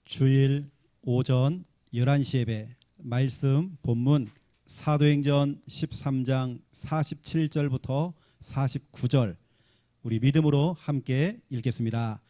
주일 오전 11시 예배 말씀 본문 사도행전 13장 47절부터 49절 우리 믿음으로 함께 읽겠습니다.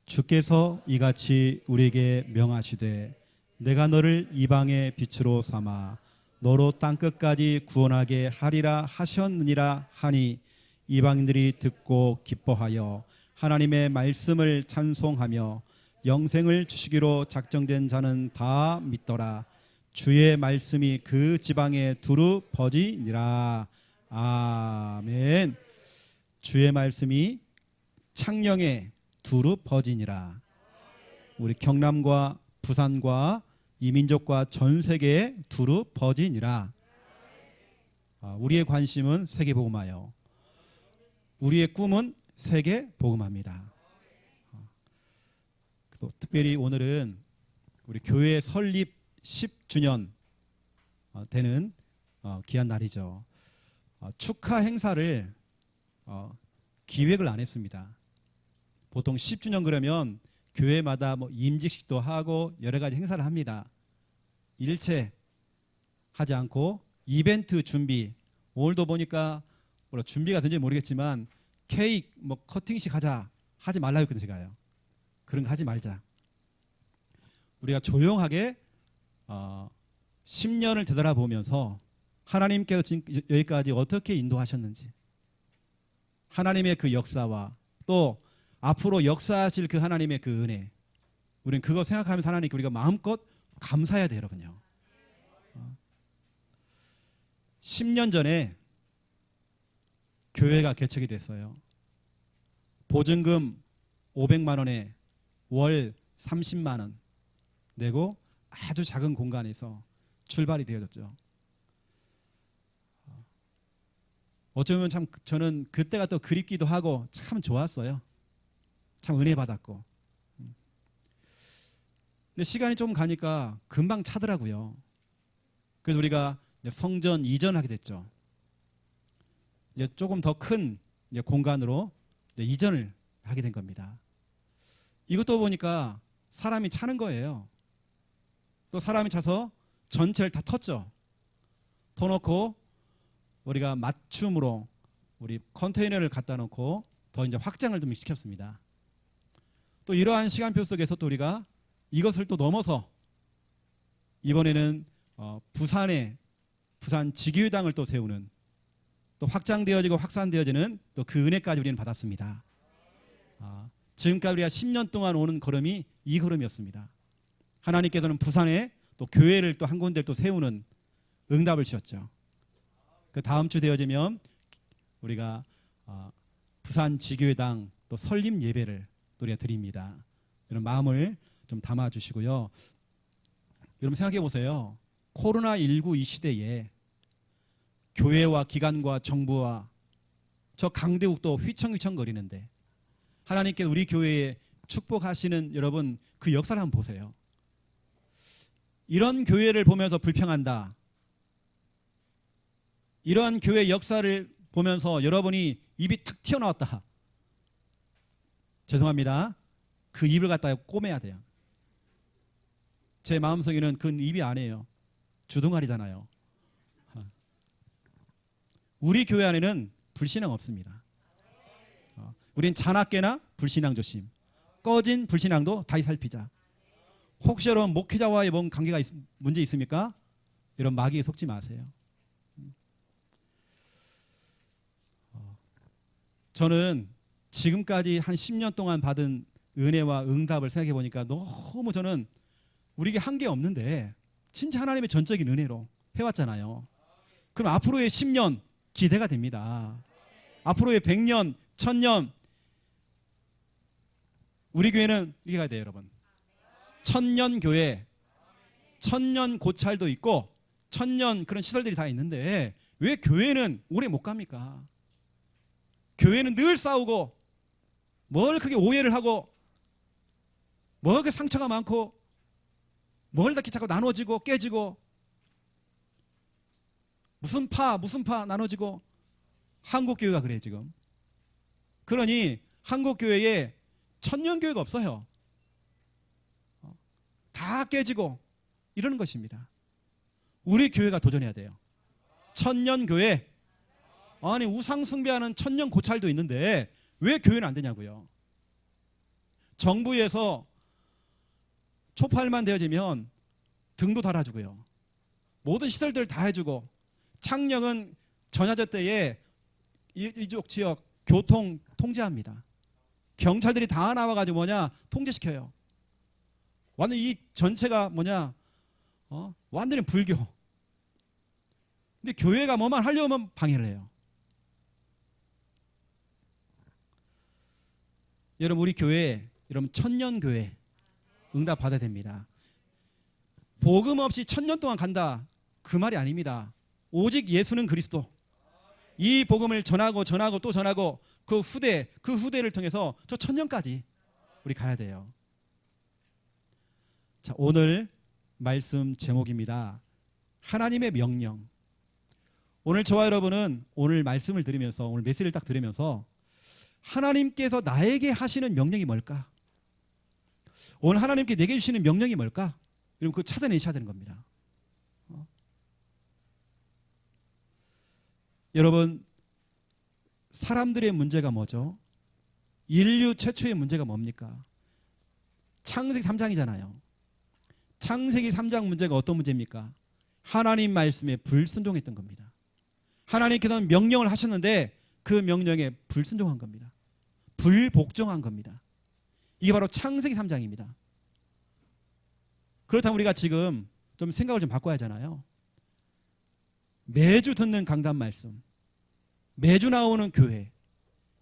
주께서 이같이 우리에게 명하시되 내가 너를 이방의 빛으로 삼아 너로 땅끝까지 구원하게 하리라 하셨느니라 하니 이방인들이 듣고 기뻐하여 하나님의 말씀을 찬송하며 영생을 주시기로 작정된 자는 다 믿더라. 주의 말씀이 그 지방에 두루 퍼지니라. 아멘. 주의 말씀이 창녕에 두루 퍼지니라. 우리 경남과 부산과 이민족과 전 세계에 두루 퍼지니라. 우리의 관심은 세계 복음화요. 우리의 꿈은 세계 복음화입니다. 특별히 오늘은 우리 교회 설립 10주년 되는 귀한 날이죠. 축하 행사를 기획을 안 했습니다. 보통 10주년 그러면 교회마다 임직식도 하고 여러 가지 행사를 합니다. 일체 하지 않고 이벤트 준비, 오늘도 보니까 준비가 된지 모르겠지만 케이크 커팅식 하지 말라고 했거든요. 제가요. 그런 거 하지 말자. 우리가 조용하게 10년을 되돌아보면서 하나님께서 지금 여기까지 어떻게 인도하셨는지, 하나님의 그 역사와 또 앞으로 역사하실 그 하나님의 그 은혜, 우리는 그거 생각하면서 하나님께 우리가 마음껏 감사해야 돼요, 여러분요. 10년 전에 교회가 개척이 됐어요. 보증금 500만 원에 월 30만 원 내고 아주 작은 공간에서 출발이 되어졌죠. 어쩌면 참 저는 그때가 또 그립기도 하고 참 좋았어요. 참 은혜 받았고. 근데 시간이 좀 가니까 금방 차더라고요. 그래서 우리가 성전 이전을 하게 됐죠. 이제 조금 더 큰 공간으로 이전을 하게 된 겁니다. 이것도 보니까 사람이 차는 거예요. 또 사람이 차서 전체를 다 텄죠. 터놓고 우리가 맞춤으로 우리 컨테이너를 갖다 놓고 더 이제 확장을 좀 시켰습니다. 또 이러한 시간표 속에서 또 우리가 이것을 또 넘어서 이번에는 부산 지교회당을 또 세우는, 또 확장되어지고 확산되어지는 또 그 은혜까지 우리는 받았습니다. 지금까지 우리가 10년 동안 오는 걸음이 이 걸음이었습니다. 하나님께서는 부산에 또 교회를 또 한 군데를 또 세우는 응답을 주셨죠. 그 다음 주 되어지면 우리가 부산 지교회당 또 설립 예배를 또 우리가 드립니다. 이런 마음을 좀 담아 주시고요. 여러분 생각해 보세요. 코로나19 이 시대에 교회와 기관과 정부와 저 강대국도 휘청휘청거리는데 하나님께서 우리 교회에 축복하시는 여러분 그 역사를 한번 보세요. 이런 교회를 보면서 불평한다. 이러한 교회 역사를 보면서 여러분이 입이 탁 튀어나왔다. 죄송합니다. 그 입을 갖다가 꼬매야 돼요. 제 마음속에는 그 입이 아니에요. 주둥아리잖아요. 우리 교회 안에는 불신앙 없습니다. 우린 잔악계나 불신앙 조심. 꺼진 불신앙도 다시 살피자. 혹시 여러분 목회자와의 뭔 관계가 문제 있습니까? 이런 마귀에 속지 마세요. 저는 지금까지 한 10년 동안 받은 은혜와 응답을 생각해 보니까 너무 저는 우리에게 한계 없는데 진짜 하나님의 전적인 은혜로 해왔잖아요. 그럼 앞으로의 10년 기대가 됩니다. 앞으로의 100년, 1000년 우리 교회는 이게 가야 돼요, 여러분. 1000년 교회, 1000년 고찰도 있고 1000년 그런 시설들이 다 있는데 왜 교회는 오래 못 갑니까? 교회는 늘 싸우고 뭘 크게 오해를 하고 뭘 그렇게 상처가 많고 뭘 그렇게 자꾸 나눠지고 깨지고 무슨 파 나눠지고 한국교회가 그래 지금. 그러니 한국교회에 천년교회가 없어요. 다 깨지고 이러는 것입니다. 우리 교회가 도전해야 돼요. 천년교회. 아니 우상 숭배하는 천년 고찰도 있는데 왜 교회는 안 되냐고요. 정부에서 초팔만 되어지면 등도 달아주고요. 모든 시설들을 다 해주고 창녕은 전야제 때에 이쪽 지역 교통 통제합니다. 경찰들이 다 나와가지고 통제시켜요. 완전 이 전체가 완전히 불교. 근데 교회가 뭐만 하려면 방해를 해요. 여러분 우리 교회 여러분 천년교회 응답 받아야 됩니다. 복음 없이 천년 동안 간다 그 말이 아닙니다. 오직 예수는 그리스도. 이 복음을 전하고 또 전하고 그 후대를 통해서 저 천년까지 우리 가야 돼요. 자, 오늘 말씀 제목입니다. 하나님의 명령. 오늘 저와 여러분은 오늘 말씀을 들으면서 오늘 메시지를 딱 들으면서 하나님께서 나에게 하시는 명령이 뭘까? 오늘 하나님께 내게 주시는 명령이 뭘까? 여러분 그거 찾아내셔야 되는 겁니다. 여러분 사람들의 문제가 뭐죠? 인류 최초의 문제가 뭡니까? 창세기 3장이잖아요. 창세기 3장 문제가 어떤 문제입니까? 하나님 말씀에 불순종했던 겁니다. 하나님께서는 명령을 하셨는데 그 명령에 불순종한 겁니다. 불복종한 겁니다. 이게 바로 창세기 3장입니다. 그렇다면 우리가 지금 좀 생각을 좀 바꿔야 하잖아요. 매주 듣는 강단 말씀, 매주 나오는 교회,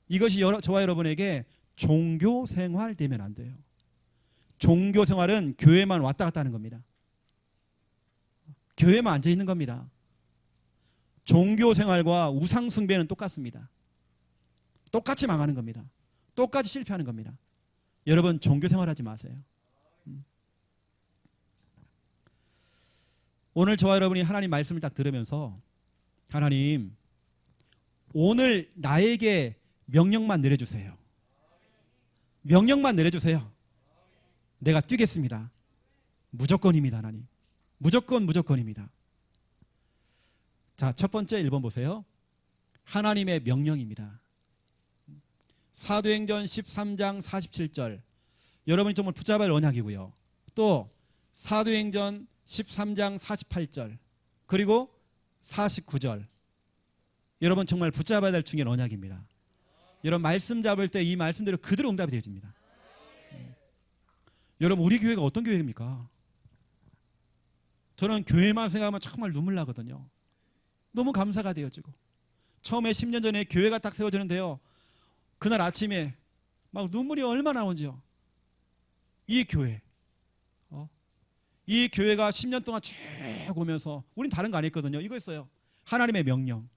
이것이 저와 여러분에게 종교 생활 되면 안 돼요. 종교 생활은 교회만 왔다 갔다 하는 겁니다. 교회만 앉아 있는 겁니다. 종교 생활과 우상 숭배는 똑같습니다. 똑같이 망하는 겁니다. 똑같이 실패하는 겁니다. 여러분 종교 생활하지 마세요. 오늘 저와 여러분이 하나님 말씀을 딱 들으면서 하나님 오늘 나에게 명령만 내려주세요. 명령만 내려주세요. 내가 뛰겠습니다. 무조건입니다. 하나님. 무조건입니다. 자, 첫 번째 1번 보세요. 하나님의 명령입니다. 사도행전 13장 47절. 여러분이 정말 붙잡아야 할 언약이고요. 또 사도행전 13장 48절. 그리고 49절. 여러분 정말 붙잡아야 될 중요한 언약입니다. 여러분 말씀 잡을 때 이 말씀대로 그대로 응답이 되어집니다. 여러분 우리 교회가 어떤 교회입니까? 저는 교회만 생각하면 정말 눈물 나거든요. 너무 감사가 되어지고 처음에 10년 전에 교회가 딱 세워지는데요. 그날 아침에 막 눈물이 얼마나 나오는지요. 이 교회가 10년 동안 쭉 오면서 우린 다른 거 안 했거든요. 이거였어요. 하나님의 명령.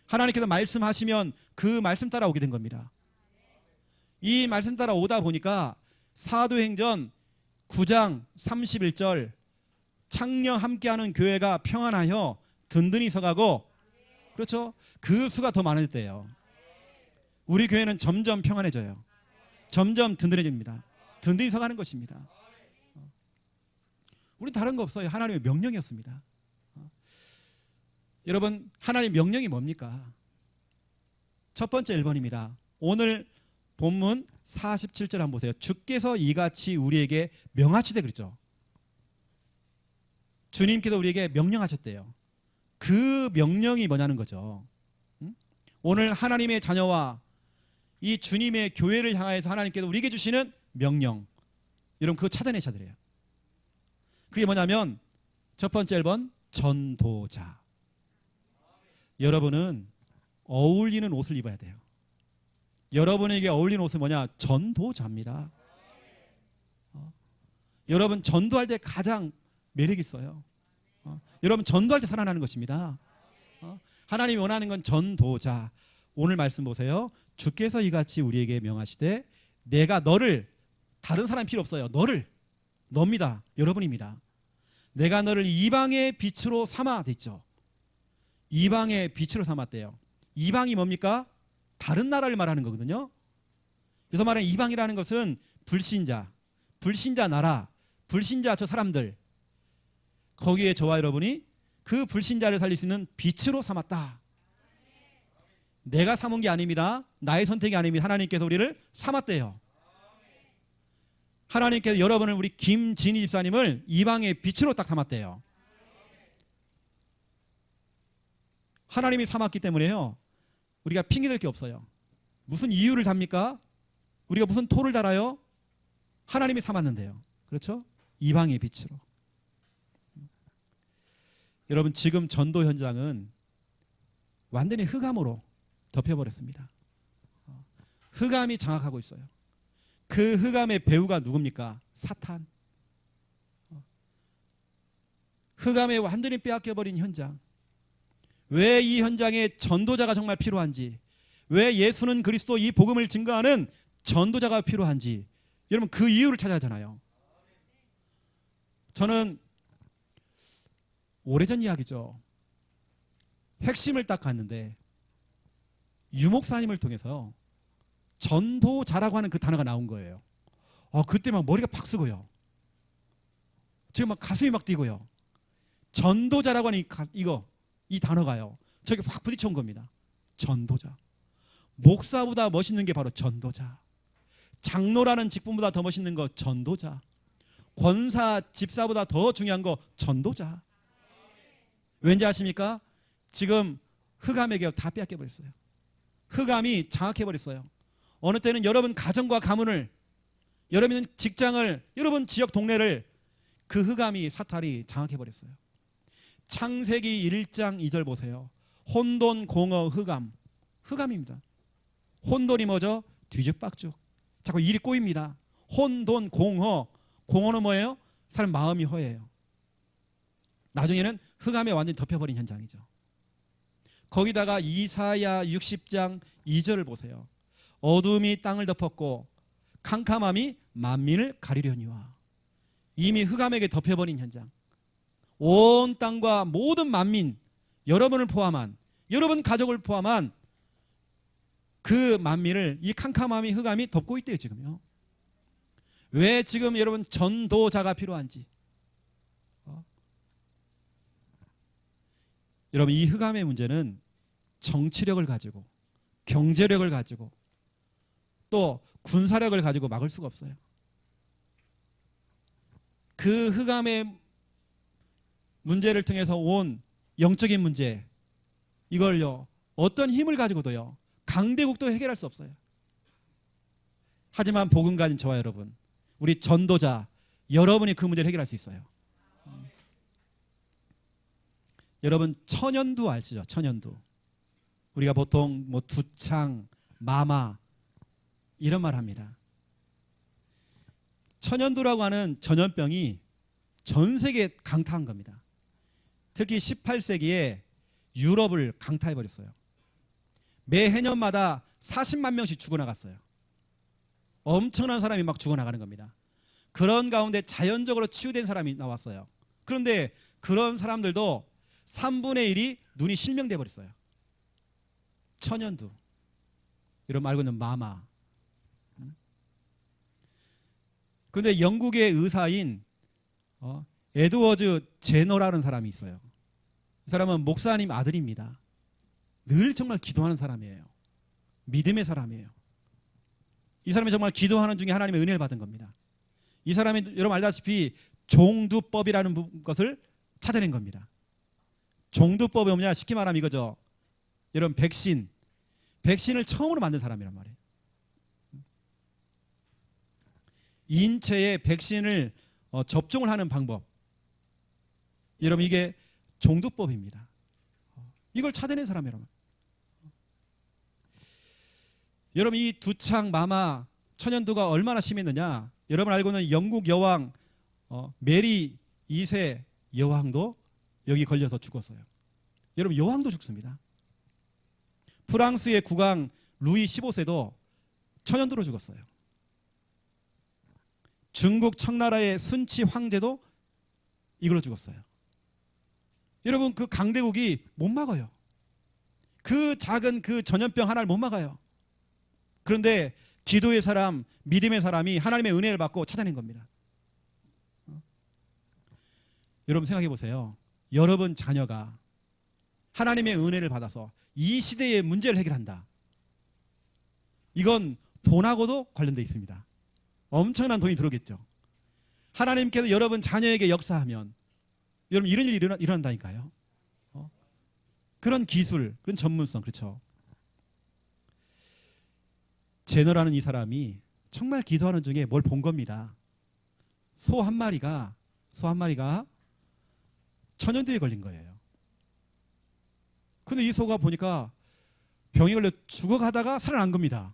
하나님께서 말씀하시면 그 말씀 따라 오게 된 겁니다. 이 말씀 따라 오다 보니까 사도행전 9장 31절 창녕 함께하는 교회가 평안하여 든든히 서가고 그렇죠? 그 수가 더 많아졌대요. 우리 교회는 점점 평안해져요. 점점 든든해집니다. 든든히 서가는 것입니다. 우린 다른 거 없어요. 하나님의 명령이었습니다. 여러분 하나님의 명령이 뭡니까? 첫 번째 1번입니다. 오늘 본문 47절 한번 보세요. 주께서 이같이 우리에게 명하시되 그랬죠. 주님께서 우리에게 명령하셨대요. 그 명령이 뭐냐는 거죠. 오늘 하나님의 자녀와 이 주님의 교회를 향해서 하나님께서 우리에게 주시는 명령. 여러분 그거 찾아내셔야 돼요. 그게 뭐냐면 첫 번째 1번 전도자. 여러분은 어울리는 옷을 입어야 돼요. 여러분에게 어울리는 옷은 뭐냐? 전도자입니다. 여러분 전도할 때 가장 매력 있어요. 여러분 전도할 때 살아나는 것입니다. 하나님이 원하는 건 전도자. 오늘 말씀 보세요. 주께서 이같이 우리에게 명하시되 내가 너를 다른 사람 필요 없어요. 너입니다. 여러분입니다. 내가 너를 이방의 빛으로 삼아 됐죠. 이방의 빛으로 삼았대요. 이방이 뭡니까? 다른 나라를 말하는 거거든요. 그래서 말하는 이방이라는 것은 불신자 나라, 불신자 저 사람들, 거기에 저와 여러분이 그 불신자를 살릴 수 있는 빛으로 삼았다. 내가 삼은 게 아닙니다. 나의 선택이 아닙니다. 하나님께서 우리를 삼았대요. 하나님께서 여러분을, 우리 김진희 집사님을 이방의 빛으로 딱 삼았대요. 하나님이 삼았기 때문에요, 우리가 핑계댈 게 없어요. 무슨 이유를 답니까? 우리가 무슨 토를 달아요? 하나님이 삼았는데요. 그렇죠? 이방의 빛으로. 여러분, 지금 전도 현장은 완전히 흑암으로 덮여버렸습니다. 흑암이 장악하고 있어요. 그 흑암의 배후가 누굽니까? 사탄. 흑암에 완전히 빼앗겨버린 현장. 왜 이 현장에 전도자가 정말 필요한지, 왜 예수는 그리스도 이 복음을 증거하는 전도자가 필요한지, 여러분 그 이유를 찾아야 하잖아요. 저는 오래전 이야기죠. 핵심을 딱 갔는데 유목사님을 통해서 전도자라고 하는 그 단어가 나온 거예요. 그때 막 머리가 팍 쓰고요. 지금 막 가슴이 막 뛰고요. 전도자라고 하는 이 단어가요, 저게 확 부딪혀온 겁니다. 전도자. 목사보다 멋있는 게 바로 전도자. 장로라는 직분보다 더 멋있는 거 전도자. 권사, 집사보다 더 중요한 거 전도자. 왠지 아십니까? 지금 흑암에게 다 빼앗겨버렸어요. 흑암이 장악해버렸어요. 어느 때는 여러분 가정과 가문을, 여러분 직장을, 여러분 지역 동네를 그 흑암이, 사탄이 장악해버렸어요. 창세기 1장 2절 보세요. 혼돈, 공허, 흑암. 흑암입니다. 혼돈이 뭐죠? 뒤죽박죽. 자꾸 일이 꼬입니다. 혼돈, 공허. 공허는 뭐예요? 사람 마음이 허해요. 나중에는 흑암에 완전히 덮여버린 현장이죠. 거기다가 이사야 60장 2절을 보세요. 어둠이 땅을 덮었고 캄캄함이 만민을 가리려니와. 이미 흑암에게 덮여버린 현장. 온 땅과 모든 만민, 여러분을 포함한, 여러분 가족을 포함한 그 만민을 이 캄캄함이, 흑암이 덮고 있대요 지금요. 왜 지금 여러분 전도자가 필요한지. 여러분, 이 흑암의 문제는 정치력을 가지고, 경제력을 가지고, 또 군사력을 가지고 막을 수가 없어요. 그 흑암의 문제를 통해서 온 영적인 문제, 이걸요 어떤 힘을 가지고도요 강대국도 해결할 수 없어요. 하지만 복음 가진 저와 여러분, 우리 전도자 여러분이 그 문제를 해결할 수 있어요. 여러분 천연두 아시죠? 천연두. 우리가 보통 뭐 두창, 마마 이런 말 합니다. 천연두라고 하는 전염병이 전 세계에 강타한 겁니다. 특히 18세기에 유럽을 강타해버렸어요. 매 해년마다 40만 명씩 죽어나갔어요. 엄청난 사람이 막 죽어나가는 겁니다. 그런 가운데 자연적으로 치유된 사람이 나왔어요. 그런데 그런 사람들도 3분의 1이 눈이 실명돼 버렸어요. 천연두. 여러분 알고 있는 마마. 그런데 영국의 의사인 에드워즈 제너라는 사람이 있어요. 이 사람은 목사님 아들입니다. 늘 정말 기도하는 사람이에요. 믿음의 사람이에요. 이 사람이 정말 기도하는 중에 하나님의 은혜를 받은 겁니다. 이 사람이 여러분 알다시피 종두법이라는 것을 찾아낸 겁니다. 종두법이 뭐냐? 쉽게 말하면 이거죠. 여러분 백신을 처음으로 만든 사람이란 말이에요. 인체에 백신을 접종을 하는 방법. 여러분 이게 종두법입니다. 이걸 찾아낸 사람이란 말이에요. 여러분 이 두창, 마마, 천연두가 얼마나 심했느냐? 여러분 알고 있는 영국 여왕 메리 2세 여왕도 여기 걸려서 죽었어요. 여러분 여왕도 죽습니다. 프랑스의 국왕 루이 15세도 천연두로 죽었어요. 중국 청나라의 순치 황제도 이걸로 죽었어요. 여러분 그 강대국이 못 막아요. 그 작은 그 전염병 하나를 못 막아요. 그런데 기도의 사람, 믿음의 사람이 하나님의 은혜를 받고 찾아낸 겁니다. 여러분 생각해 보세요. 여러분 자녀가 하나님의 은혜를 받아서 이 시대의 문제를 해결한다. 이건 돈하고도 관련되어 있습니다. 엄청난 돈이 들어오겠죠. 하나님께서 여러분 자녀에게 역사하면 여러분 이런 일이 일어난다니까요. 그런 기술, 그런 전문성, 그렇죠. 제너라는 이 사람이 정말 기도하는 중에 뭘 본 겁니다. 소 한 마리가 천연두에 걸린 거예요. 근데 이 소가 보니까 병이 걸려 죽어가다가 살아난 겁니다.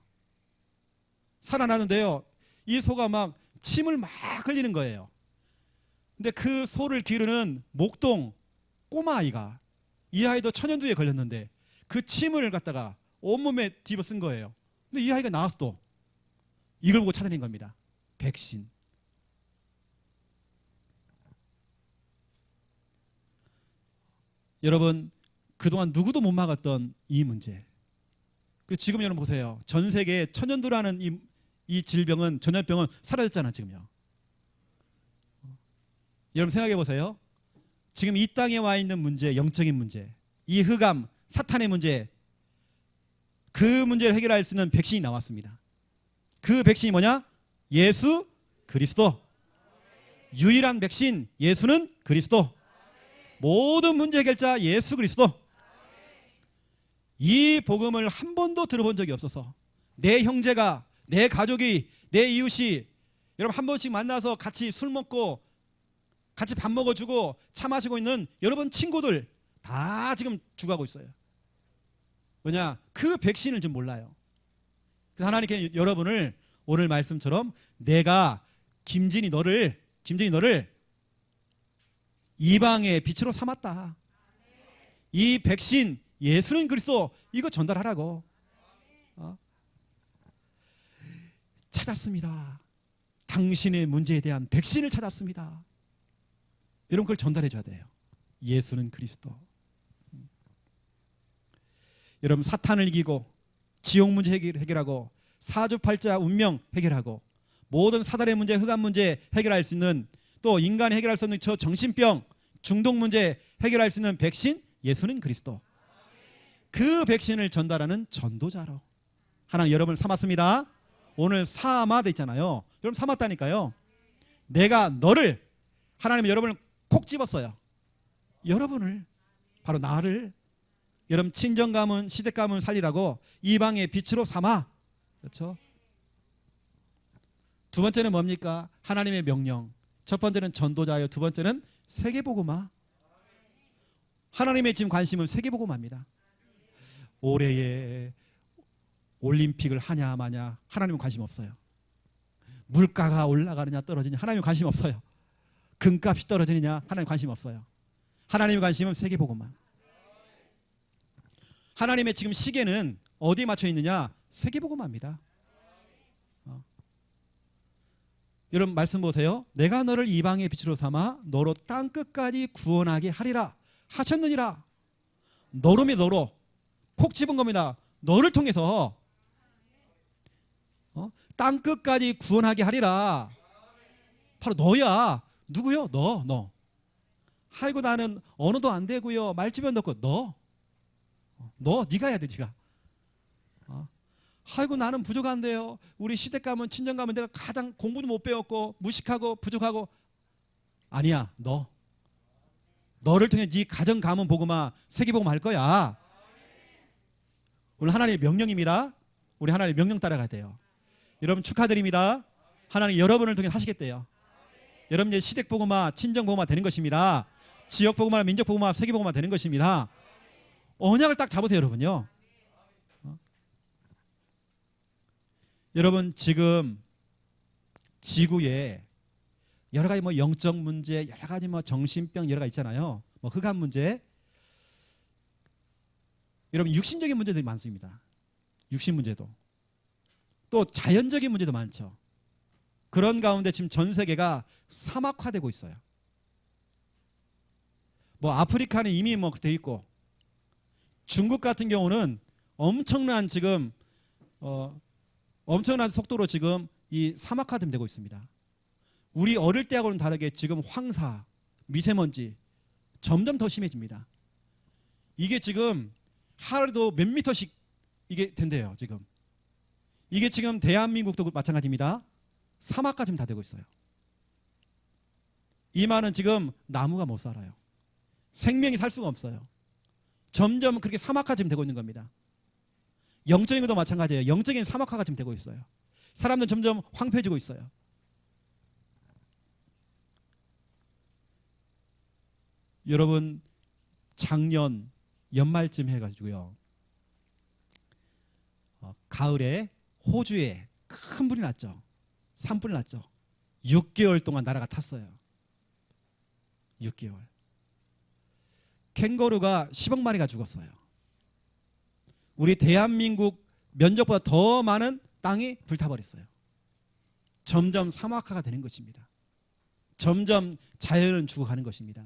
살아나는데요, 이 소가 막 침을 막 흘리는 거예요. 근데 그 소를 기르는 목동 꼬마 아이가, 이 아이도 천연두에 걸렸는데 그 침을 갖다가 온몸에 뒤집어 쓴 거예요. 근데 이 아이가 나와서 또 이걸 보고 찾아낸 겁니다. 백신. 여러분, 그동안 누구도 못 막았던 이 문제. 그리고 지금 여러분 보세요. 전 세계에 천연두라는 이 질병은, 전염병은 사라졌잖아요, 지금요. 여러분 생각해 보세요. 지금 이 땅에 와 있는 문제, 영적인 문제, 이 흑암, 사탄의 문제, 그 문제를 해결할 수 있는 백신이 나왔습니다. 그 백신이 뭐냐? 예수 그리스도. 유일한 백신, 예수는 그리스도. 모든 문제 해결자 예수 그리스도. 이 복음을 한 번도 들어본 적이 없어서 내 형제가, 내 가족이, 내 이웃이 여러분 한 번씩 만나서 같이 술 먹고 같이 밥 먹어주고 차 마시고 있는 여러분 친구들 다 지금 죽어가고 있어요. 뭐냐? 그 백신을 좀 몰라요. 그래서 하나님께 여러분을 오늘 말씀처럼 내가 김진이 너를 이방의 빛으로 삼았다. 이 백신 예수는 그리스도, 이거 전달하라고. 찾았습니다. 당신의 문제에 대한 백신을 찾았습니다. 여러분 그걸 전달해 줘야 돼요. 예수는 그리스도. 여러분 사탄을 이기고 지옥 문제 해결하고 사주팔자 운명 해결하고 모든 사단의 문제, 흑암 문제 해결할 수 있는, 또 인간이 해결할 수 없는 저 정신병, 중독 문제 해결할 수 있는 백신, 예수는 그리스도. 그 백신을 전달하는 전도자로 하나님 여러분을 삼았습니다. 오늘 삼아 돼 있잖아요. 여러분 삼았다니까요. 내가 너를, 하나님은 여러분을 콕 집었어요. 여러분을, 바로 나를, 여러분 친정 가문, 시댁 가문 살리라고 이방의 빛으로 삼아. 그렇죠? 두 번째는 뭡니까? 하나님의 명령. 첫 번째는 전도자예요. 두 번째는 세계복음화. 하나님의 지금 관심은 세계복음화입니다. 올해에 올림픽을 하냐 마냐 하나님은 관심 없어요. 물가가 올라가느냐 떨어지냐 하나님은 관심 없어요. 금값이 떨어지느냐 하나님 관심 없어요. 하나님의 관심은 세계복음화. 하나님의 지금 시계는 어디에 맞춰 있느냐? 세계복음화입니다. 여러분 말씀 보세요. 내가 너를 이방의 빛으로 삼아 너로 땅끝까지 구원하게 하리라 하셨느니라. 너로면 너로 콕 집은 겁니다. 너를 통해서 땅끝까지 구원하게 하리라. 바로 너야. 누구요? 너. 아이고 나는 언어도 안 되고요. 말주변도 없고. 너 네가 해야 돼. 네가. 아이고 나는 부족한데요. 우리 시댁 가면, 친정 가면 내가 가장 공부도 못 배웠고 무식하고 부족하고. 아니야. 너를 통해 네 가정 가문 복음화, 세계 복음화 할 거야. 오늘 하나님의 명령입니다. 우리 하나님의 명령 따라가야 돼요. 여러분 축하드립니다. 하나님 여러분을 통해 하시겠대요. 여러분 이제 시댁 복음화, 친정 복음화 되는 것입니다. 지역 복음화, 민족 복음화, 세계 복음화 되는 것입니다. 언약을 딱 잡으세요, 여러분요. 여러분 지금 지구에 여러 가지 뭐 영적 문제, 여러 가지 뭐 정신병 여러 가지 있잖아요. 뭐 흑암 문제. 여러분 육신적인 문제들이 많습니다. 육신 문제도. 또 자연적인 문제도 많죠. 그런 가운데 지금 전 세계가 사막화되고 있어요. 뭐 아프리카는 이미 뭐 돼 있고, 중국 같은 경우는 엄청난 지금 엄청난 속도로 지금 이 사막화되고 있습니다. 우리 어릴 때하고는 다르게 지금 황사, 미세먼지 점점 더 심해집니다. 이게 지금 하루도 몇 미터씩 이게 된대요. 지금 이게 지금 대한민국도 마찬가지입니다. 사막화 지금 다 되고 있어요. 이마는 지금 나무가 못 살아요. 생명이 살 수가 없어요. 점점 그렇게 사막화 지금 되고 있는 겁니다. 영적인 것도 마찬가지예요. 영적인 사막화가 지금 되고 있어요. 사람들은 점점 황폐해지고 있어요. 여러분, 작년 연말쯤 해가지고요, 가을에 호주에 큰 불이 났죠. 산불이 났죠. 6개월 동안 나라가 탔어요. 6개월. 캥거루가 10억 마리가 죽었어요. 우리 대한민국 면적보다 더 많은 땅이 불타버렸어요. 점점 사막화가 되는 것입니다. 점점 자연은 죽어가는 것입니다.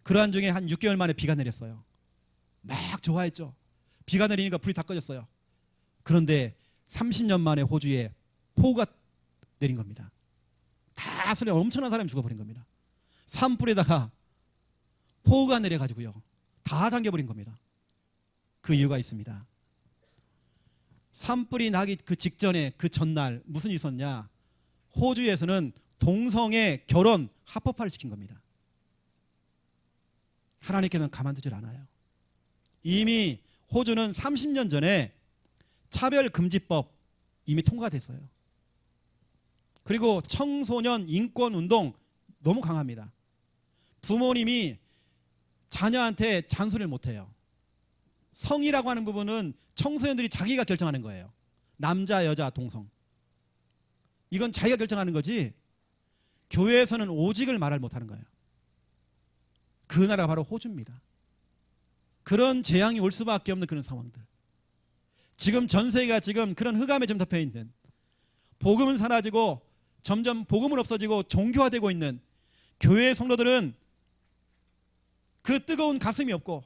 그러한 중에 한 6개월 만에 비가 내렸어요. 막 좋아했죠. 비가 내리니까 불이 다 꺼졌어요. 그런데 30년 만에 호주에 폭우가 내린 겁니다. 다 소리 엄청난 사람이 죽어버린 겁니다. 산불에다가 폭우가 내려가지고요, 다 잠겨버린 겁니다. 그 이유가 있습니다. 산불이 나기 그 직전에 그 전날 무슨 일이 있었냐? 호주에서는 동성애 결혼 합법화를 시킨 겁니다. 하나님께서는 가만두질 않아요. 이미 호주는 30년 전에 차별금지법 이미 통과됐어요. 그리고 청소년 인권운동 너무 강합니다. 부모님이 자녀한테 잔소리를 못해요. 성이라고 하는 부분은 청소년들이 자기가 결정하는 거예요. 남자, 여자, 동성. 이건 자기가 결정하는 거지 교회에서는 오직을 말을 못하는 거예요. 그 나라가 바로 호주입니다. 그런 재앙이 올 수밖에 없는 그런 상황들. 지금 전 세계가 지금 그런 흑암에 좀 덮여 있는, 복음은 사라지고 점점 복음은 없어지고 종교화되고 있는 교회의 성도들은 그 뜨거운 가슴이 없고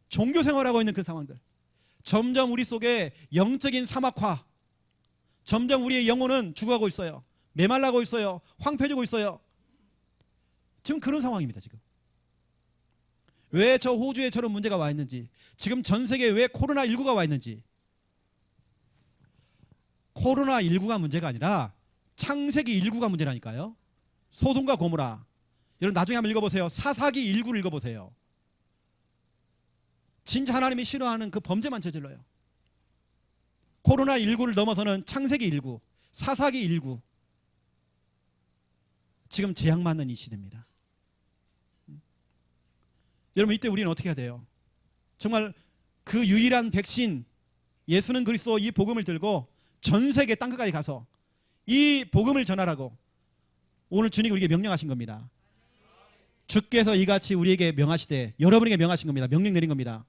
종교 생활하고 있는 그 상황들. 점점 우리 속에 영적인 사막화, 점점 우리의 영혼은 죽어가고 있어요. 메말라고 있어요. 황폐해지고 있어요. 지금 그런 상황입니다. 지금 왜 저 호주에 저런 문제가 와 있는지, 지금 전 세계에 왜 코로나19가 와 있는지. 코로나19가 문제가 아니라 창세기 19가 문제라니까요. 소돔과 고모라. 여러분 나중에 한번 읽어보세요. 사사기 19를 읽어보세요. 진짜 하나님이 싫어하는 그 범죄만 저질러요. 코로나19를 넘어서는 창세기 19, 사사기 19. 지금 재앙 맞는 이 시대입니다. 여러분 이때 우리는 어떻게 해야 돼요? 정말 그 유일한 백신 예수는 그리스도 이 복음을 들고 전 세계 땅끝까지 가서 이 복음을 전하라고 오늘 주님이 우리에게 명령하신 겁니다. 주께서 이같이 우리에게 명하시되 여러분에게 명하신 겁니다. 명령 내린 겁니다.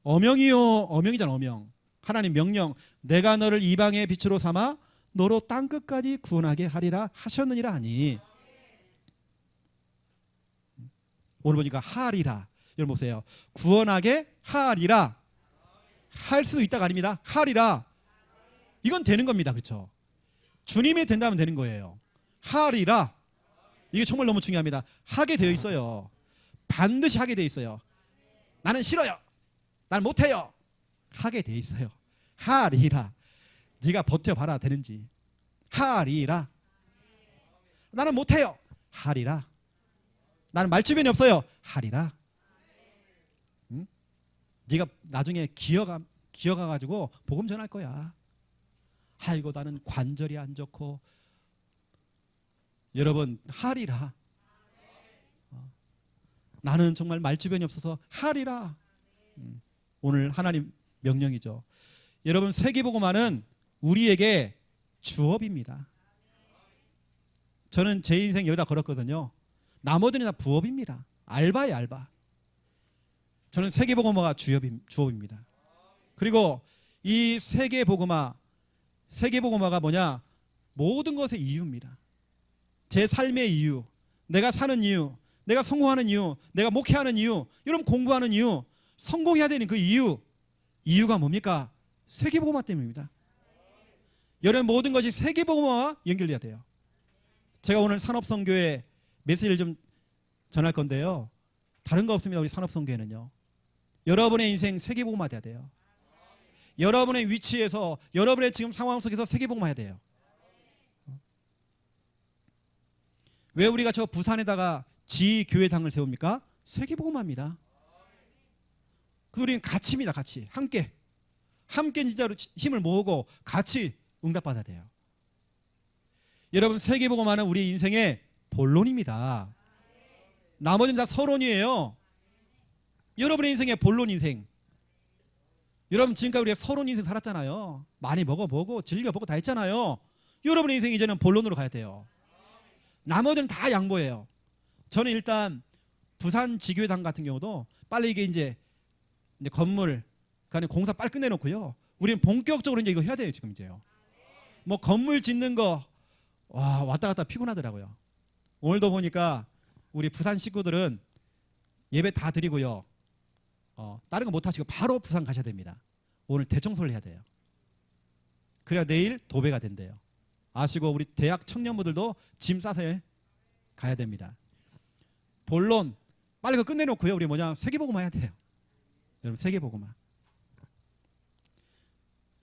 어명이요, 어명이잖아. 어명. 하나님 명령. 내가 너를 이방의 빛으로 삼아 너로 땅끝까지 구원하게 하리라 하셨느니라 하니. 오늘 보니까 하리라. 여러분 보세요. 구원하게 하리라. 할 수 있다가 아닙니다. 하리라. 이건 되는 겁니다. 그렇죠? 주님이 된다면 되는 거예요. 하리라. 이게 정말 너무 중요합니다. 하게 되어 있어요. 반드시 하게 되어 있어요. 나는 싫어요. 난 못해요. 하게 되어 있어요. 하리라. 네가 버텨봐라 되는지. 하리라. 나는 못해요. 하리라. 나는 말주변이 없어요. 하리라. 응? 네가 나중에 기어가가지고 복음 전할 거야. 아이고 나는 관절이 안 좋고. 여러분 하리라. 나는 정말 말주변이 없어서 하리라. 오늘 하나님 명령이죠. 여러분 세계복음화는 우리에게 주업입니다. 저는 제 인생 여기다 걸었거든요. 나머지는 다 부업입니다. 알바예요, 알바. 저는 세계복음화가 주업입니다. 그리고 이 세계복음화가 뭐냐? 모든 것의 이유입니다. 제 삶의 이유, 내가 사는 이유, 내가 성공하는 이유, 내가 목회하는 이유, 여러분 공부하는 이유, 성공해야 되는 그 이유가 뭡니까? 세계복음화 때문입니다. 여러분 모든 것이 세계복음화와 연결돼야 돼요. 제가 오늘 산업선교회 메시지를 좀 전할 건데요. 다른 거 없습니다. 우리 산업선교회는요. 여러분의 인생 세계복음화 돼야 돼요. 여러분의 위치에서, 여러분의 지금 상황 속에서 세계복음화 해야 돼요. 왜 우리가 저 부산에다가 지교회당을 세웁니까? 세계복음화입니다. 그 우리는 같이입니다. 같이. 함께 진짜로 힘을 모으고 같이 응답받아야 돼요. 여러분, 세계복음화는 우리 인생의 본론입니다. 나머지는 다 서론이에요. 여러분의 인생의 본론 인생. 여러분, 지금까지 우리가 서론 인생 살았잖아요. 많이 먹어보고 즐겨보고 다 했잖아요. 여러분의 인생 이제는 본론으로 가야 돼요. 나머지는 다 양보예요. 저는 일단 부산 지교회당 같은 경우도 빨리 이게 이제 건물 간에 공사 빨리 끝내놓고요. 우리는 본격적으로 이제 이거 해야 돼요. 지금 이제요. 뭐 건물 짓는 거 왔다 갔다 피곤하더라고요. 오늘도 보니까 우리 부산 식구들은 예배 다 드리고요. 다른 거 못 하시고 바로 부산 가셔야 됩니다. 오늘 대청소를 해야 돼요. 그래야 내일 도배가 된대요. 아시고 우리 대학 청년부들도 짐 싸서 가야 됩니다. 본론 빨리 그거 끝내놓고요. 우리 뭐냐, 세계복음화 해야 돼요. 여러분, 세계복음화.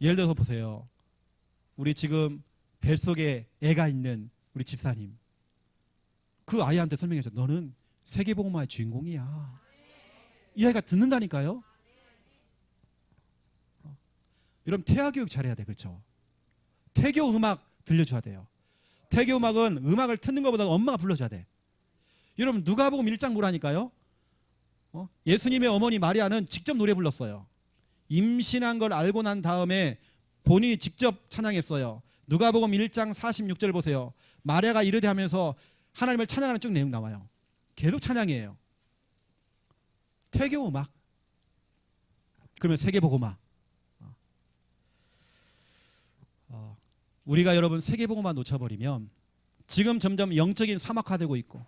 예를 들어서 보세요. 우리 지금 뱃속에 애가 있는 우리 집사님, 그 아이한테 설명해줘. 너는 세계복음화의 주인공이야. 이 아이가 듣는다니까요. 여러분, 태아교육 잘해야 돼. 그렇죠? 태교 음악 들려줘야 돼요. 태교 음악은 음악을 듣는 것보다 엄마가 불러줘야 돼. 여러분, 누가복음 1장 보라니까요. 예수님의 어머니 마리아는 직접 노래 불렀어요. 임신한 걸 알고 난 다음에 본인이 직접 찬양했어요. 누가복음 1장 46절 보세요. 마리아가 이르되 하면서 하나님을 찬양하는 쭉 내용 나와요. 계속 찬양이에요. 태교 음악. 그러면 세계복음화. 우리가 여러분 세계복음화 놓쳐버리면 지금 점점 영적인 사막화되고 있고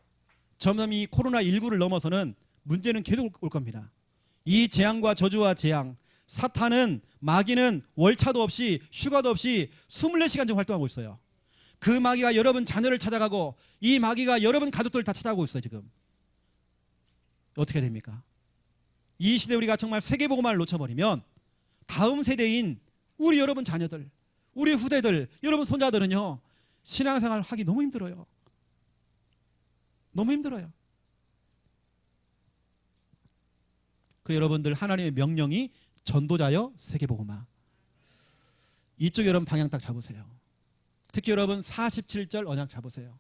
점점 이 코로나19를 넘어서는 문제는 계속 올 겁니다. 이 재앙과 저주와 재앙, 사탄은, 마귀는 월차도 없이 휴가도 없이 24시간 중 활동하고 있어요. 그 마귀가 여러분 자녀를 찾아가고 이 마귀가 여러분 가족들을 다 찾아가고 있어요. 지금 어떻게 됩니까? 이 시대 우리가 정말 세계복음화를 놓쳐버리면 다음 세대인 우리 여러분 자녀들, 우리 후대들, 여러분 손자들은요, 신앙생활 하기 너무 힘들어요. 너무 힘들어요. 그 여러분들 하나님의 명령이 전도자여 세계복음화. 이쪽 여러분 방향 딱 잡으세요. 특히 여러분 47절 언약 잡으세요.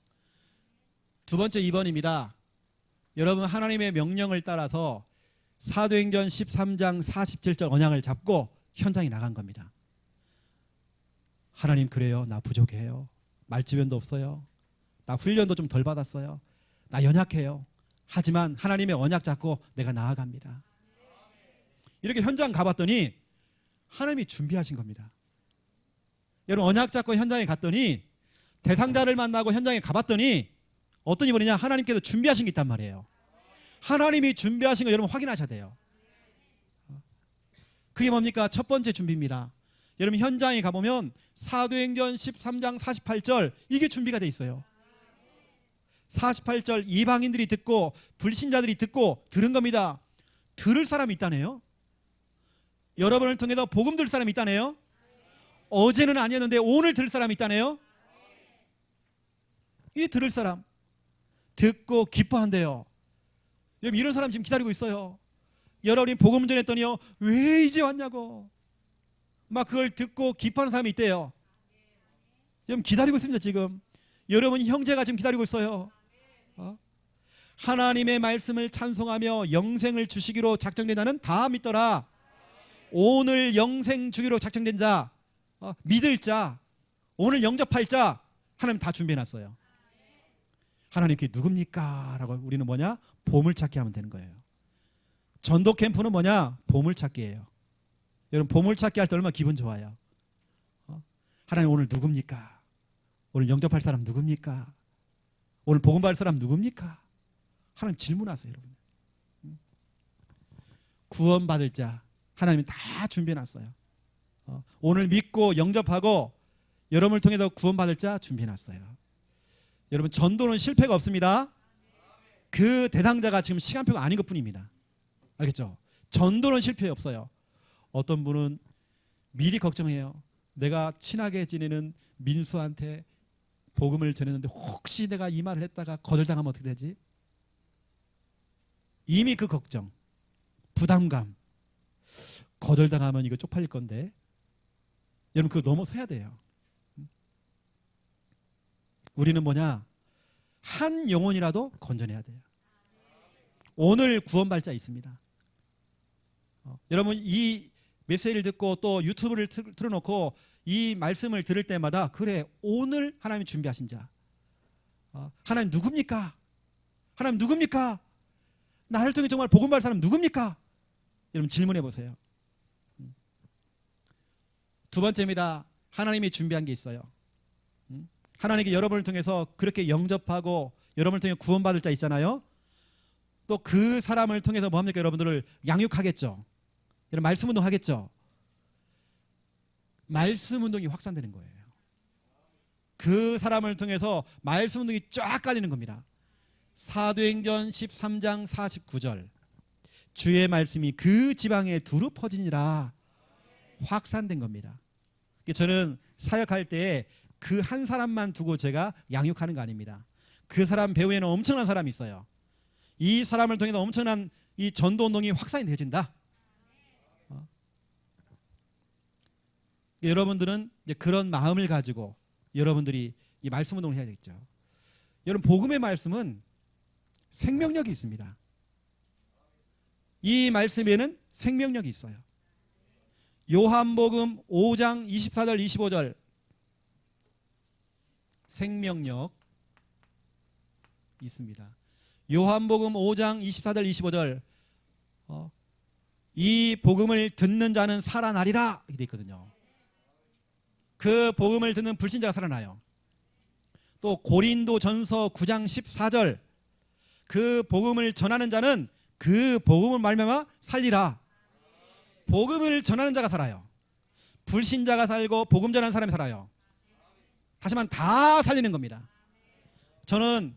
두 번째 2번입니다. 여러분 하나님의 명령을 따라서 사도행전 13장 47절 언약을 잡고 현장에 나간 겁니다. 하나님, 그래요. 나 부족해요. 말주변도 없어요. 나 훈련도 좀 덜 받았어요. 나 연약해요. 하지만 하나님의 언약 잡고 내가 나아갑니다. 이렇게 현장 가봤더니 하나님이 준비하신 겁니다. 여러분, 언약 잡고 현장에 갔더니 대상자를 만나고 현장에 가봤더니 어떤 이번이냐, 하나님께서 준비하신 게 있단 말이에요. 하나님이 준비하신 거 여러분 확인하셔야 돼요. 그게 뭡니까? 첫 번째 준비입니다. 여러분 현장에 가보면 사도행전 13장 48절 이게 준비가 돼 있어요. 48절 이방인들이 듣고 불신자들이 듣고 들은 겁니다. 들을 사람이 있다네요. 여러분을 통해서 복음 들을 사람이 있다네요. 어제는 아니었는데 오늘 들을 사람이 있다네요. 이 들을 사람 듣고 기뻐한대요. 여러분 이런 사람 지금 기다리고 있어요. 여러분이 복음 전했더니요, 왜 이제 왔냐고 막 그걸 듣고 기뻐하는 사람이 있대요. 여러분 기다리고 있습니다. 지금 여러분 형제가 지금 기다리고 있어요. 하나님의 말씀을 찬송하며 영생을 주시기로 작정된 자는 다 믿더라. 오늘 영생 주기로 작정된 자, 믿을 자, 오늘 영접할 자 하나님 다 준비해놨어요. 하나님 그게 누굽니까? 라고 우리는 뭐냐? 보물찾기 하면 되는 거예요. 전도 캠프는 뭐냐? 보물찾기예요. 여러분 보물찾기 할 때 얼마나 기분 좋아요. 하나님 오늘 누굽니까? 오늘 영접할 사람 누굽니까? 오늘 복음 받을 사람 누굽니까? 하나님 질문하세요. 여러분 구원받을 자 하나님이 다 준비해놨어요. 오늘 믿고 영접하고 여러분을 통해서 구원받을 자 준비해놨어요. 여러분 전도는 실패가 없습니다. 그 대상자가 지금 시간표가 아닌 것뿐입니다. 알겠죠? 전도는 실패 없어요. 어떤 분은 미리 걱정해요. 내가 친하게 지내는 민수한테 복음을 전했는데 혹시 내가 이 말을 했다가 거절당하면 어떻게 되지? 이미 그 걱정, 부담감, 거절당하면 이거 쪽팔릴 건데 여러분 그거 넘어서야 돼요. 우리는 뭐냐? 한 영혼이라도 건져내야 돼요. 오늘 구원받을 자 있습니다. 여러분 이 메시지를 듣고 또 유튜브를 틀어놓고 이 말씀을 들을 때마다 그래 오늘 하나님이 준비하신 자 하나님 누굽니까? 하나님 누굽니까? 나를 통해 정말 복음 받을 사람 누굽니까? 여러분 질문해 보세요. 두 번째입니다. 하나님이 준비한 게 있어요. 하나님께 여러분을 통해서 그렇게 영접하고 여러분을 통해 구원받을 자 있잖아요. 또 그 사람을 통해서 뭐 합니까? 여러분들을 양육하겠죠. 여러분 말씀 운동 하겠죠. 말씀 운동이 확산되는 거예요. 그 사람을 통해서 말씀 운동이 쫙 깔리는 겁니다. 사도행전 13장 49절 주의 말씀이 그 지방에 두루 퍼지니라 확산된 겁니다. 저는 사역할 때 그 한 사람만 두고 제가 양육하는 거 아닙니다. 그 사람 배후에는 엄청난 사람이 있어요. 이 사람을 통해서 엄청난 이 전도 운동이 확산이 되어진다. 여러분들은 이제 그런 마음을 가지고 여러분들이 이 말씀 운동을 해야 되겠죠. 여러분 복음의 말씀은 생명력이 있습니다. 이 말씀에는 생명력이 있어요. 요한복음 5장 24절 25절 생명력 있습니다. 요한복음 5장 24절 25절 이 복음을 듣는 자는 살아나리라 이렇게 돼 있거든요. 그 복음을 듣는 불신자가 살아나요. 또 고린도전서 9장 14절 그 복음을 전하는 자는 그 복음을 말미암아 살리라. 복음을 전하는 자가 살아요. 불신자가 살고 복음 전하는 사람이 살아요. 다시 말하면 다 살리는 겁니다. 저는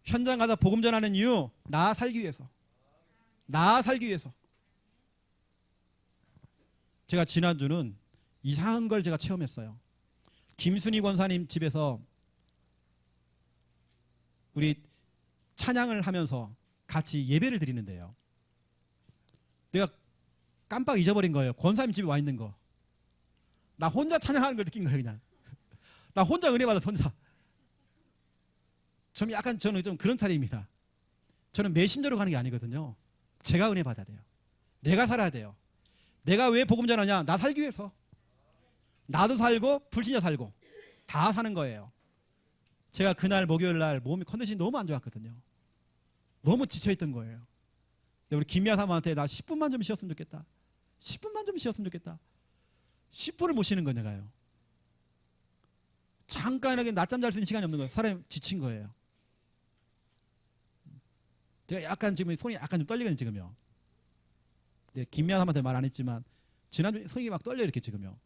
현장 가서 복음 전하는 이유 나 살기 위해서. 나 살기 위해서. 제가 지난주는 이상한 걸 제가 체험했어요. 김순희 권사님 집에서 우리 찬양을 하면서 같이 예배를 드리는데요. 내가 깜빡 잊어버린 거예요. 권사님 집에 와 있는 거. 나 혼자 찬양하는 걸 느낀 거예요. 그냥 나 혼자 은혜 받아서 혼자. 저는 좀 그런 타입입니다. 저는 메신저로 가는 게 아니거든요. 제가 은혜 받아야 돼요. 내가 살아야 돼요. 내가 왜 복음 전하냐? 나 살기 위해서. 나도 살고 불신자 살고 다 사는 거예요. 제가 그날 목요일 날 몸이 컨디션이 너무 안 좋았거든요. 너무 지쳐있던 거예요. 우리 김미아 사모한테 나 10분만 좀 쉬었으면 좋겠다. 10분만 좀 쉬었으면 좋겠다. 10분을 못 쉬는 거 내가요. 잠깐이라도 낮잠 잘 수 있는 시간이 없는 거예요. 사람이 지친 거예요. 제가 약간 지금 손이 약간 좀 떨리거든요 지금요. 김미아 사모한테 말 안 했지만 지난주에 손이 막 떨려 이렇게 지금요.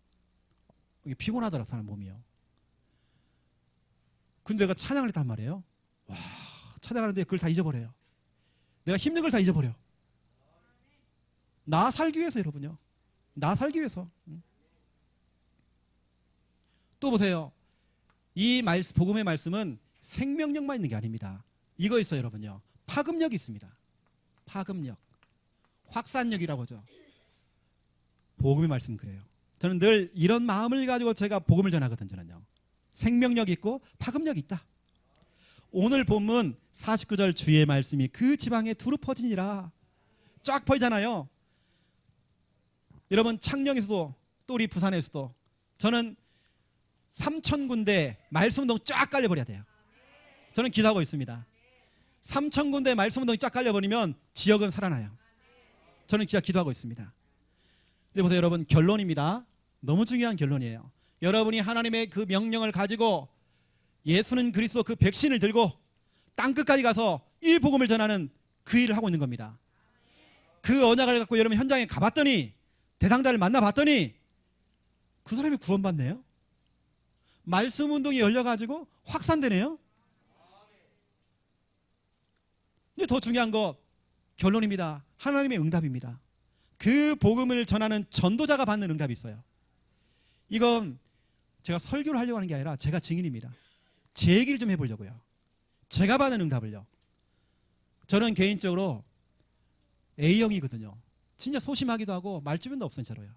이게 피곤하더라 사람 몸이요. 근데 내가 찬양을 했단 말이에요. 와 찬양하는데 그걸 다 잊어버려요. 내가 힘든 걸 다 잊어버려. 나 살기 위해서 여러분요. 나 살기 위해서. 또 보세요. 이 말씀, 복음의 말씀은 생명력만 있는 게 아닙니다. 이거 있어요 여러분요. 파급력이 있습니다. 파급력. 확산력이라고 하죠. 복음의 말씀 그래요. 저는 늘 이런 마음을 가지고 제가 복음을 전하거든요. 저는요. 생명력이 있고 파급력이 있다. 오늘 본문 49절 주의 말씀이 그 지방에 두루 퍼지니라. 쫙 퍼지잖아요. 여러분 창녕에서도 또 우리 부산에서도 저는 3,000군데 말씀운동 쫙 깔려버려야 돼요. 저는 기도하고 있습니다. 3,000군데 말씀운동이 쫙 깔려버리면 지역은 살아나요. 저는 진짜 기도하고 있습니다. 근데 보세요 여러분 결론입니다. 너무 중요한 결론이에요. 여러분이 하나님의 그 명령을 가지고 예수는 그리스도 그 백신을 들고 땅끝까지 가서 이 복음을 전하는 그 일을 하고 있는 겁니다. 그 언약을 갖고 여러분 현장에 가봤더니 대상자를 만나봤더니 그 사람이 구원받네요. 말씀 운동이 열려가지고 확산되네요. 더 중요한 거 결론입니다. 하나님의 응답입니다. 그 복음을 전하는 전도자가 받는 응답이 있어요. 이건 제가 설교를 하려고 하는 게 아니라 제가 증인입니다. 제 얘기를 좀 해보려고요. 제가 받는 응답을요. 저는 개인적으로 A형이거든요. 진짜 소심하기도 하고 말주변도 없어요. 저로요.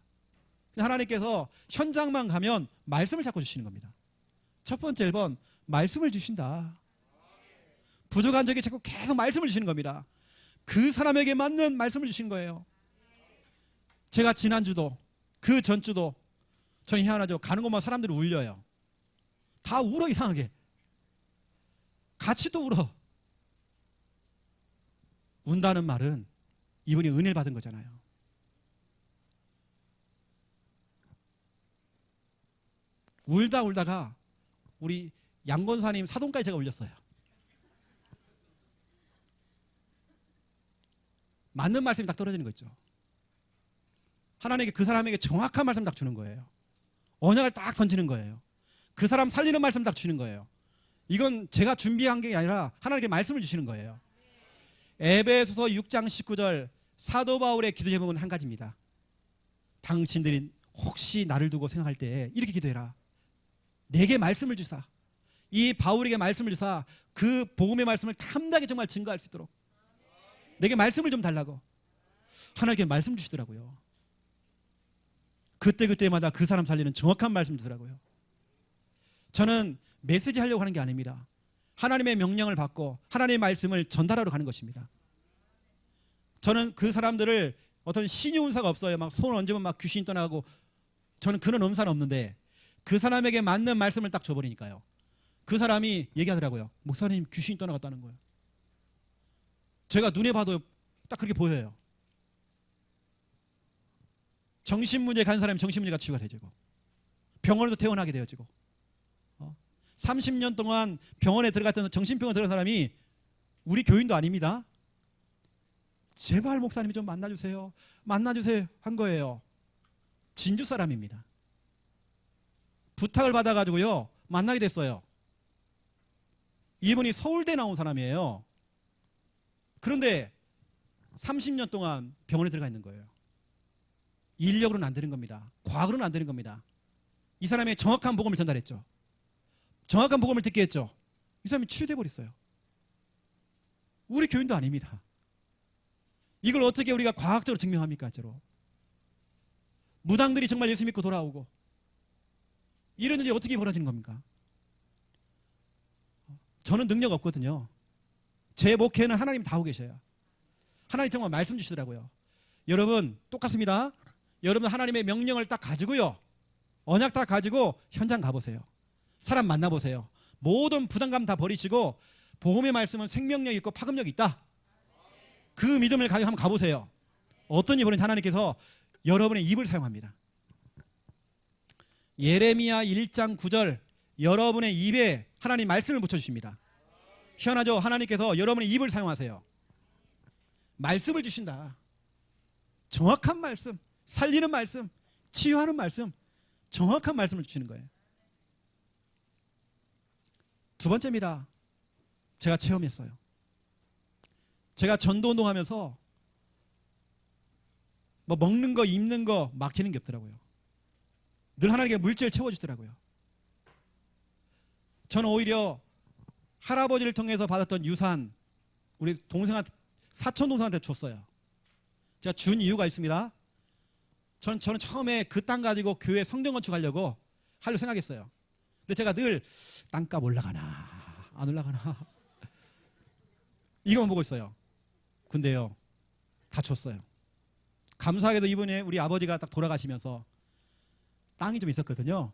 하나님께서 현장만 가면 말씀을 자꾸 주시는 겁니다. 첫 번째 1번 말씀을 주신다. 부족한 적에 자꾸 계속 말씀을 주시는 겁니다. 그 사람에게 맞는 말씀을 주신 거예요. 제가 지난주도 그 전주도 저는 희한하죠. 가는 곳마다 사람들이 울려요. 다 울어 이상하게. 같이 또 울어. 운다는 말은 이분이 은혜를 받은 거잖아요. 울다가 우리 양권사님 사돈까지 제가 울렸어요. 맞는 말씀이 딱 떨어지는 거 있죠. 하나님께 그 사람에게 정확한 말씀 딱 주는 거예요. 언약을 딱 던지는 거예요. 그 사람 살리는 말씀 딱 주는 거예요. 이건 제가 준비한 게 아니라 하나님께 말씀을 주시는 거예요. 에베소서 6장 19절 사도 바울의 기도 제목은 한 가지입니다. 당신들이 혹시 나를 두고 생각할 때 이렇게 기도해라. 내게 말씀을 주사. 이 바울에게 말씀을 주사 그 복음의 말씀을 탐나게 정말 증거할 수 있도록 내게 말씀을 좀 달라고. 하나님께 말씀 주시더라고요. 그때마다 그 사람 살리는 정확한 말씀 주더라고요. 저는 메시지 하려고 하는 게 아닙니다. 하나님의 명령을 받고 하나님의 말씀을 전달하러 가는 것입니다. 저는 그 사람들을 어떤 신유 은사가 없어요. 막 손 얹으면 막 귀신이 떠나고 저는 그런 은사는 없는데 그 사람에게 맞는 말씀을 딱 줘버리니까요. 그 사람이 얘기하더라고요. 목사님 귀신이 떠나갔다는 거예요. 제가 눈에 봐도 딱 그렇게 보여요. 정신문제 간 사람이 정신문제가 치유가 되지고 병원에서 퇴원하게 되어지고 30년 동안 병원에 들어갔던 정신병원에 들어간 사람이 우리 교인도 아닙니다. 제발 목사님이 좀 만나주세요 한 거예요. 진주 사람입니다. 부탁을 받아가지고요 만나게 됐어요. 이분이 서울대 나온 사람이에요. 그런데 30년 동안 병원에 들어가 있는 거예요. 인력으로는 안 되는 겁니다. 과학으로는 안 되는 겁니다. 이 사람의 정확한 복음을 전달했죠. 정확한 복음을 듣게 했죠. 이 사람이 치유돼 버렸어요. 우리 교인도 아닙니다. 이걸 어떻게 우리가 과학적으로 증명합니까? 진짜로. 무당들이 정말 예수 믿고 돌아오고 이런 일이 어떻게 벌어지는 겁니까? 저는 능력 없거든요. 제 목회는 하나님 다 하고 계셔요. 하나님 정말 말씀 주시더라고요. 여러분 똑같습니다. 여러분 하나님의 명령을 딱 가지고요. 언약 딱 가지고 현장 가보세요. 사람 만나보세요. 모든 부담감 다 버리시고 복음의 말씀은 생명력 있고 파급력이 있다. 그 믿음을 가지고 한번 가보세요. 어떤 입으로 하나님께서 여러분의 입을 사용합니다. 예레미야 1장 9절 여러분의 입에 하나님 말씀을 붙여주십니다. 희한하죠? 하나님께서 여러분의 입을 사용하세요. 말씀을 주신다. 정확한 말씀, 살리는 말씀, 치유하는 말씀, 정확한 말씀을 주시는 거예요. 두 번째입니다. 제가 체험했어요. 제가 전도운동하면서 뭐 먹는 거 입는 거 막히는 게 없더라고요. 늘 하나님께 물질을 채워주시더라고요. 저는 오히려 할아버지를 통해서 받았던 유산 우리 동생한테 사촌 동생한테 줬어요. 제가 준 이유가 있습니다. 저는 처음에 그 땅 가지고 교회 성전 건축하려고 생각했어요. 근데 제가 늘 땅값 올라가나 안 올라가나 이것만 보고 있어요. 근데요 다 줬어요. 감사하게도 이번에 우리 아버지가 딱 돌아가시면서 땅이 좀 있었거든요.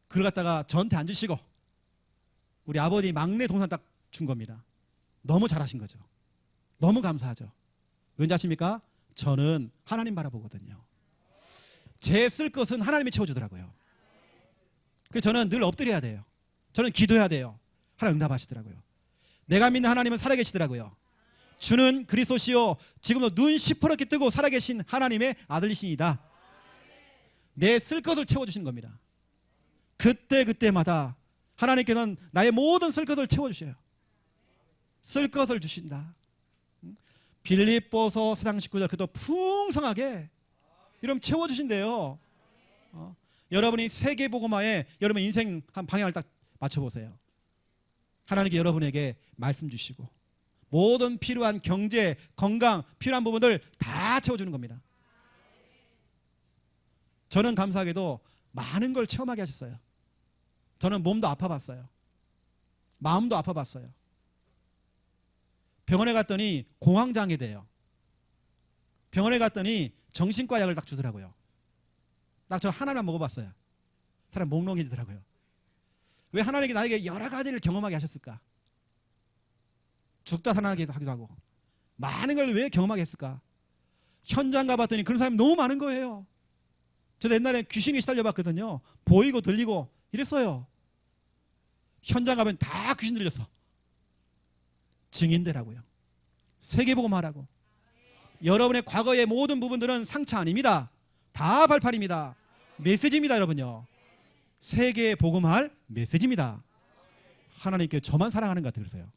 그걸 갖다가 저한테 안 주시고 우리 아버지 막내 동생 딱 준 겁니다. 너무 잘하신 거죠. 너무 감사하죠. 왠지 아십니까? 저는 하나님 바라보거든요. 제 쓸 것은 하나님이 채워주더라고요. 그래서 저는 늘 엎드려야 돼요. 저는 기도해야 돼요. 하나님 응답하시더라고요. 내가 믿는 하나님은 살아계시더라고요. 주는 그리스도시요 지금도 눈 시퍼렇게 뜨고 살아계신 하나님의 아들이시니다. 내 쓸 것을 채워주시는 겁니다. 그때마다 하나님께서는 나의 모든 쓸 것을 채워주셔요. 쓸 것을 주신다. 빌립보서 4장 19절 그도 풍성하게 이러면 채워주신대요. 여러분이 세계복음화에 여러분 인생 한 방향을 딱 맞춰보세요. 하나님께 여러분에게 말씀 주시고 모든 필요한 경제, 건강, 필요한 부분들 다 채워주는 겁니다. 저는 감사하게도 많은 걸 체험하게 하셨어요. 저는 몸도 아파봤어요. 마음도 아파봤어요. 병원에 갔더니 공황장애돼요. 병원에 갔더니 정신과 약을 딱 주더라고요. 딱 저 하나만 먹어봤어요. 사람 몽롱해지더라고요. 왜 하나님이 나에게 여러 가지를 경험하게 하셨을까? 죽다 살아나기도 하기도 하고 많은 걸 왜 경험하게 했을까? 현장 가봤더니 그런 사람이 너무 많은 거예요. 저도 옛날에 귀신이 시달려봤거든요. 보이고 들리고 이랬어요. 현장 가면 다 귀신 들렸어. 증인되라고요. 세계복음하라고. 여러분의 과거의 모든 부분들은 상처 아닙니다. 다 발판입니다. 메시지입니다, 여러분요. 세계복음할 메시지입니다. 하나님께 저만 사랑하는 것 같아요. 그래서요.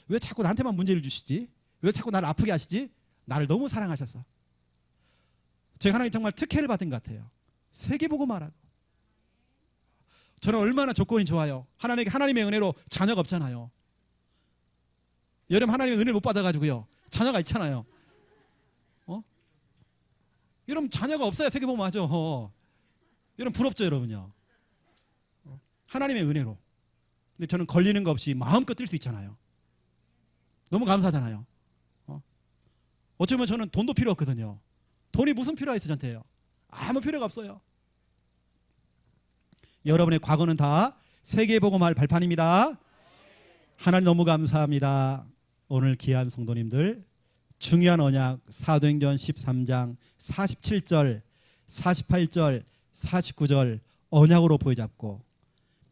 왜 자꾸 나한테만 문제를 주시지? 왜 자꾸 나를 아프게 하시지? 나를 너무 사랑하셔서. 제가 하나님 정말 특혜를 받은 것 같아요. 세계복음하라고. 저는 얼마나 조건이 좋아요. 하나님의 은혜로 자녀가 없잖아요. 여러분 하나님의 은혜를 못 받아가지고요. 자녀가 있잖아요. 여러분 자녀가 없어야 세계복음하죠. 여러분 부럽죠, 여러분요. 하나님의 은혜로. 근데 저는 걸리는 거 없이 마음껏 뛸 수 있잖아요. 너무 감사하잖아요. 어쩌면 저는 돈도 필요 없거든요. 돈이 무슨 필요가 있어 저한테요. 아무 필요가 없어요. 여러분의 과거는 다 세계복음할 발판입니다. 하나님 너무 감사합니다. 오늘 귀한 성도님들 중요한 언약 사도행전 13장 47절 48절 49절 언약으로 부여잡고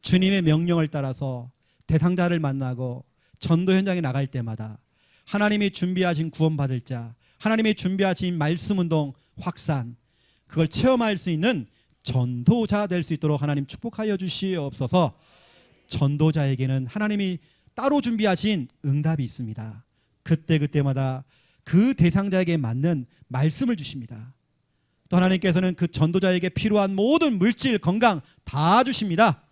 주님의 명령을 따라서 대상자를 만나고 전도 현장에 나갈 때마다 하나님이 준비하신 구원받을 자, 하나님이 준비하신 말씀운동 확산, 그걸 체험할 수 있는 전도자 될 수 있도록 하나님 축복하여 주시옵소서. 전도자에게는 하나님이 따로 준비하신 응답이 있습니다. 그때마다 그 대상자에게 맞는 말씀을 주십니다. 또 하나님께서는 그 전도자에게 필요한 모든 물질, 건강 다 주십니다.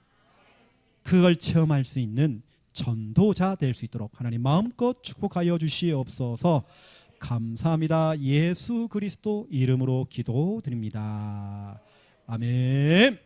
그걸 체험할 수 있는 전도자 될 수 있도록 하나님 마음껏 축복하여 주시옵소서. 감사합니다. 예수 그리스도 이름으로 기도드립니다. 아멘.